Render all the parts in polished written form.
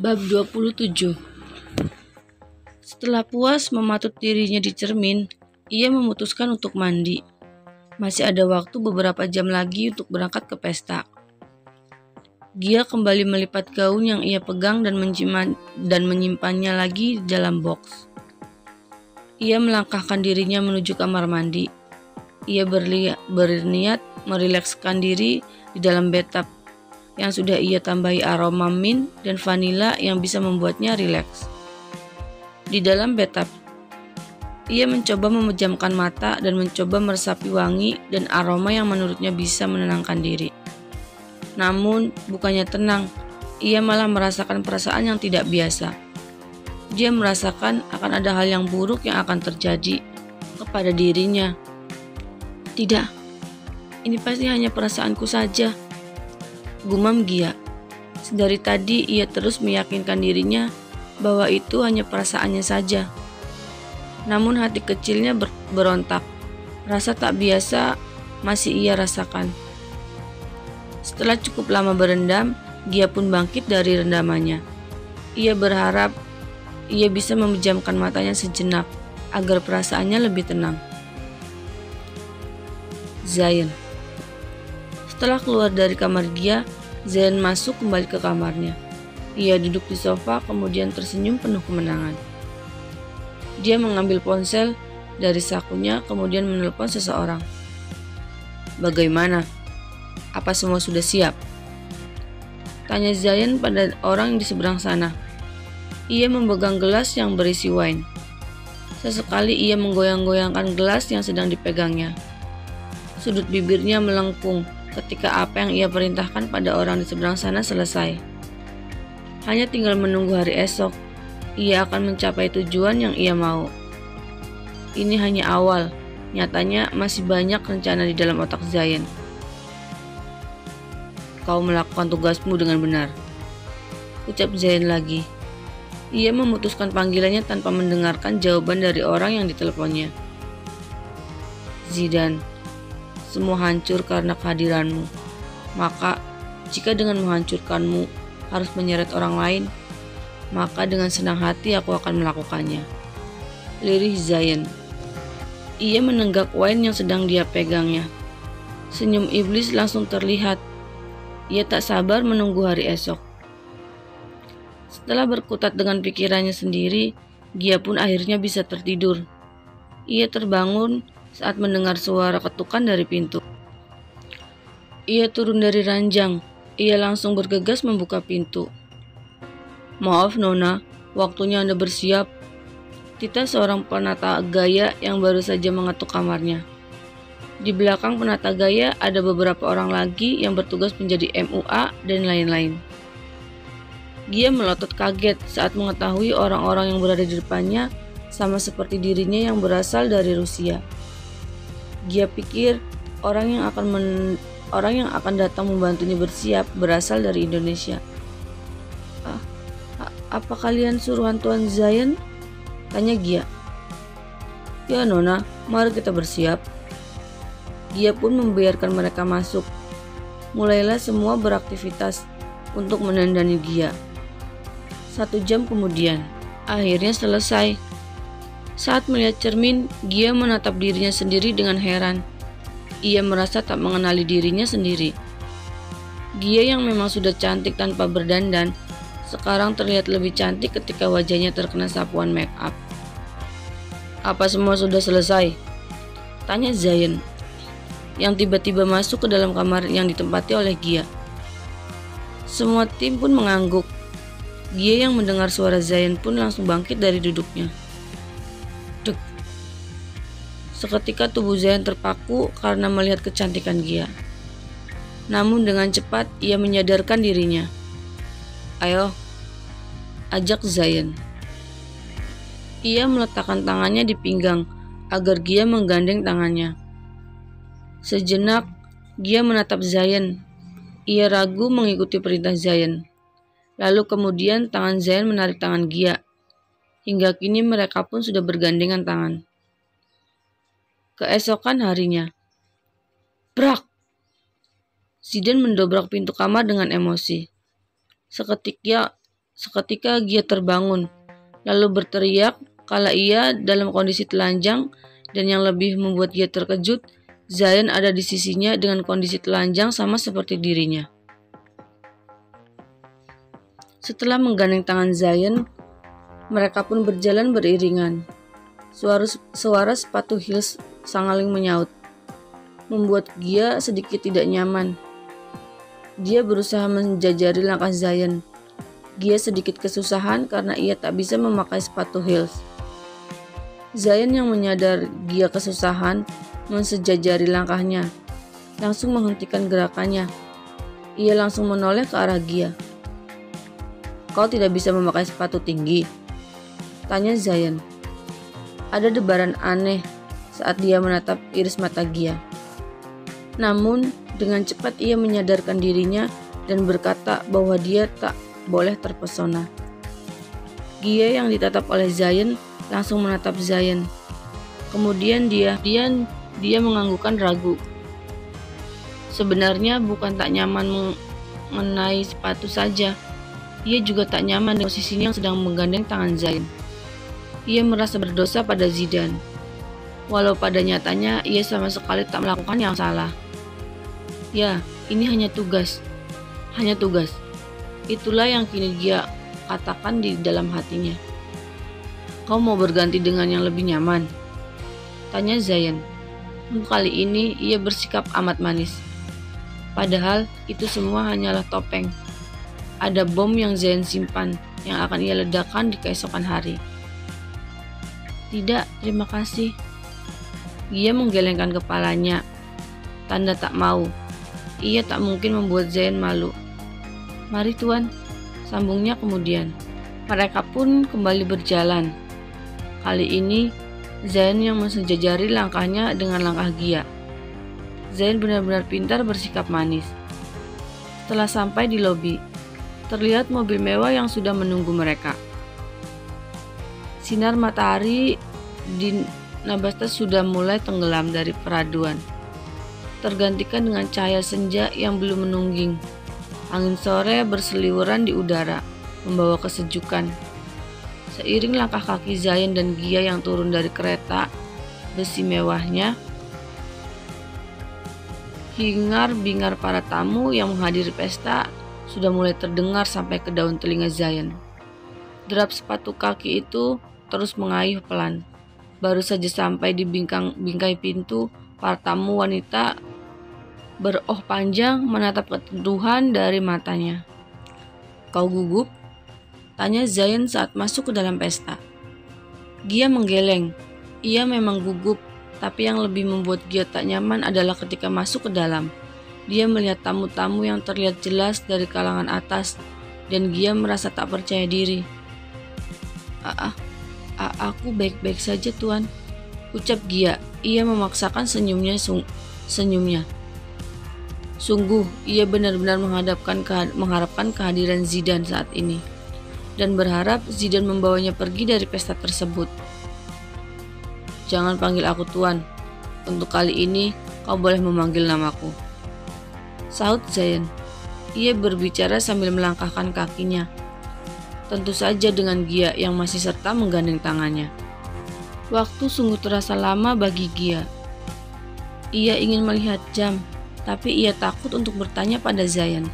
Bab 27. Setelah puas mematut dirinya di cermin, ia memutuskan untuk mandi. Masih ada waktu beberapa jam lagi untuk berangkat ke pesta. Gia kembali melipat gaun yang ia pegang dan menyimpannya lagi di dalam box. Ia melangkahkan dirinya menuju kamar mandi. Ia berniat merilekskan diri di dalam bathtub yang sudah ia tambahi aroma mint dan vanila yang bisa membuatnya rileks. Di dalam bathtub, ia mencoba memejamkan mata dan mencoba meresapi wangi dan aroma yang menurutnya bisa menenangkan diri. Namun, bukannya tenang, ia malah merasakan perasaan yang tidak biasa. Dia merasakan akan ada hal yang buruk yang akan terjadi kepada dirinya. Tidak, ini pasti hanya perasaanku saja, gumam Gia. Dari tadi ia terus meyakinkan dirinya bahwa itu hanya perasaannya saja. Namun hati kecilnya berontak. Rasa tak biasa masih ia rasakan. Setelah cukup lama berendam, Gia pun bangkit dari rendamannya. Ia berharap ia bisa memejamkan matanya sejenak agar perasaannya lebih tenang. Zayn. Setelah keluar dari kamar Gia, Zayn masuk kembali ke kamarnya. Ia duduk di sofa kemudian tersenyum penuh kemenangan. Dia mengambil ponsel dari sakunya kemudian menelpon seseorang. Bagaimana? Apa semua sudah siap? Tanya Zayn pada orang di seberang sana. Ia memegang gelas yang berisi wine. Sesekali ia menggoyang-goyangkan gelas yang sedang dipegangnya. Sudut bibirnya melengkung ketika apa yang ia perintahkan pada orang di seberang sana selesai. Hanya tinggal menunggu hari esok, ia akan mencapai tujuan yang ia mau. Ini hanya awal, nyatanya masih banyak rencana di dalam otak Zayn. Kau melakukan tugasmu dengan benar, ucap Zayn lagi. Ia memutuskan panggilannya tanpa mendengarkan jawaban dari orang yang diteleponnya. Zidane, semua hancur karena kehadiranmu. Maka, jika dengan menghancurkanmu harus menyeret orang lain, maka dengan senang hati aku akan melakukannya. Lirih Zayn. Ia menenggak wine yang sedang dia pegangnya. Senyum iblis langsung terlihat. Ia tak sabar menunggu hari esok. Setelah berkutat dengan pikirannya sendiri, Gia pun akhirnya bisa tertidur. Ia terbangun saat mendengar suara ketukan dari pintu. Ia turun dari ranjang. Ia langsung bergegas membuka pintu. Maaf Nona, waktunya Anda bersiap. Tita seorang penata gaya yang baru saja mengetuk kamarnya. Di belakang penata gaya ada beberapa orang lagi yang bertugas menjadi MUA dan lain-lain. Gia melotot kaget saat mengetahui orang-orang yang berada di depannya sama seperti dirinya yang berasal dari Rusia. Gia pikir orang yang akan datang membantunya bersiap berasal dari Indonesia. Apa kalian suruhan Tuan Zayn? Tanya Gia. Ya Nona, mari kita bersiap. Gia pun membiarkan mereka masuk. Mulailah semua beraktivitas untuk menandani Gia. 1 jam kemudian, akhirnya selesai. Saat melihat cermin, Gia menatap dirinya sendiri dengan heran. Ia merasa tak mengenali dirinya sendiri. Gia yang memang sudah cantik tanpa berdandan, sekarang terlihat lebih cantik ketika wajahnya terkena sapuan make up. Apa semua sudah selesai? Tanya Zayn, yang tiba-tiba masuk ke dalam kamar yang ditempati oleh Gia. Semua tim pun mengangguk. Gia yang mendengar suara Zayn pun langsung bangkit dari duduknya. Dek. Seketika tubuh Zayn terpaku karena melihat kecantikan Gia. Namun dengan cepat ia menyadarkan dirinya. Ayo, ajak Zayn. Ia meletakkan tangannya di pinggang agar Gia menggandeng tangannya. Sejenak, Gia menatap Zayn. Ia ragu mengikuti perintah Zayn. Lalu kemudian tangan Zayn menarik tangan Gia. Hingga kini mereka pun sudah bergandengan tangan. Keesokan harinya. Brak! Zidane mendobrak pintu kamar dengan emosi. Seketika Gia terbangun, lalu berteriak kala ia dalam kondisi telanjang, dan yang lebih membuat Gia terkejut, Zion ada di sisinya dengan kondisi telanjang sama seperti dirinya. Setelah menggandeng tangan Zion, mereka pun berjalan beriringan. Suara sepatu heels sangaling menyaut, membuat Gia sedikit tidak nyaman. Dia berusaha menjajari langkah Zion. Gia sedikit kesusahan karena ia tak bisa memakai sepatu heels. Zion yang menyadar Gia kesusahan mensejajari langkahnya, langsung menghentikan gerakannya. Ia langsung menoleh ke arah Gia. "Kau tidak bisa memakai sepatu tinggi?" tanya Zion. Ada debaran aneh saat dia menatap iris mata Gia. Namun, dengan cepat ia menyadarkan dirinya dan berkata bahwa dia tak boleh terpesona. Gia yang ditatap oleh Zion langsung menatap Zion. Kemudian dia menganggukkan ragu. Sebenarnya bukan tak nyaman mengenai sepatu saja. Ia juga tak nyaman di posisinya yang sedang menggandeng tangan Zion. Ia merasa berdosa pada Zidane, walau pada nyatanya ia sama sekali tak melakukan yang salah. Ya, ini hanya tugas. Itulah yang kini Gia katakan di dalam hatinya. "Kau mau berganti dengan yang lebih nyaman?" tanya Zion. Kali ini ia bersikap amat manis. Padahal itu semua hanyalah topeng. Ada bom yang Zion simpan yang akan ia ledakan di keesokan hari. "Tidak, terima kasih." Gia menggelengkan kepalanya, tanda tak mau. Ia tak mungkin membuat Zion malu. "Mari Tuan," sambungnya kemudian. Mereka pun kembali berjalan. Kali ini Zion yang mensejajari langkahnya dengan langkah Gia. Zion benar-benar pintar bersikap manis. Setelah sampai di lobi, terlihat mobil mewah yang sudah menunggu mereka. Sinar matahari di Nabasta sudah mulai tenggelam dari peraduan, tergantikan dengan cahaya senja yang belum menungging. Angin sore berseliweran di udara, membawa kesejukan. Seiring langkah kaki Zion dan Gia yang turun dari kereta besi mewahnya, hingar-bingar para tamu yang menghadiri pesta sudah mulai terdengar sampai ke daun telinga Zion. Derap sepatu kaki itu terus mengayuh pelan. Baru saja sampai di bingkai pintu, para tamu wanita beroh panjang menatap keteduhan dari matanya. "Kau gugup?" tanya Zion saat masuk ke dalam pesta. Gia menggeleng. Ia memang gugup, tapi yang lebih membuat Gia tak nyaman adalah ketika masuk ke dalam. Dia melihat tamu-tamu yang terlihat jelas dari kalangan atas, dan Gia merasa tak percaya diri. Aku baik-baik saja, Tuan," ucap Gia. Ia memaksakan senyumnya. Sungguh, ia benar-benar mengharapkan kehadiran Zidane saat ini, dan berharap Zidane membawanya pergi dari pesta tersebut. "Jangan panggil aku Tuan. Untuk kali ini, kau boleh memanggil namaku," sahut Zion. Ia berbicara sambil melangkahkan kakinya. Tentu saja dengan Gia yang masih serta menggandeng tangannya. Waktu sungguh terasa lama bagi Gia. Ia ingin melihat jam, tapi ia takut untuk bertanya pada Zion.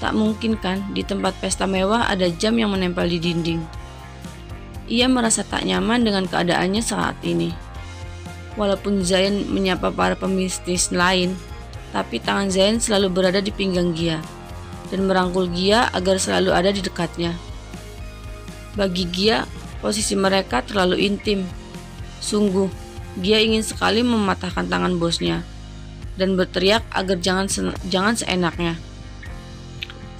Tak mungkin kan di tempat pesta mewah ada jam yang menempel di dinding. Ia merasa tak nyaman dengan keadaannya saat ini. Walaupun Zion menyapa para pembisnis lain, tapi tangan Zion selalu berada di pinggang Gia dan merangkul Gia agar selalu ada di dekatnya. Bagi Gia, posisi mereka terlalu intim. Sungguh, Gia ingin sekali mematahkan tangan bosnya dan berteriak agar jangan seenaknya.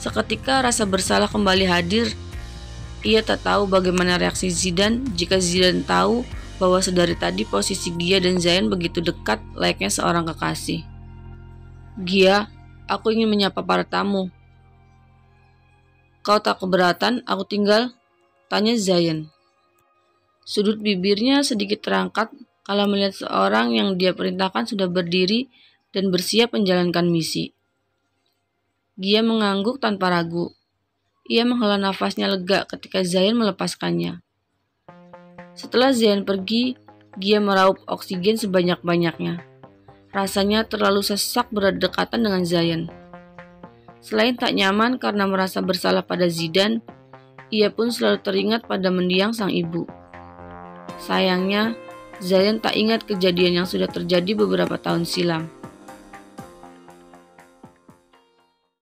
Seketika rasa bersalah kembali hadir. Ia tak tahu bagaimana reaksi Zidane jika Zidane tahu bahwa sedari tadi posisi Gia dan Zion begitu dekat layaknya seorang kekasih. "Gia, aku ingin menyapa para tamu. Kau tak keberatan aku tinggal?" tanya Zion. Sudut bibirnya sedikit terangkat kalau melihat seorang yang dia perintahkan sudah berdiri dan bersiap menjalankan misi. Gia mengangguk tanpa ragu. Ia menghela nafasnya lega ketika Zayan melepaskannya. Setelah Zayan pergi, Gia meraup oksigen sebanyak-banyaknya. Rasanya terlalu sesak berdekatan dengan Zayan. Selain tak nyaman karena merasa bersalah pada Zidan, ia pun selalu teringat pada mendiang sang ibu. Sayangnya, Zayan tak ingat kejadian yang sudah terjadi beberapa tahun silam.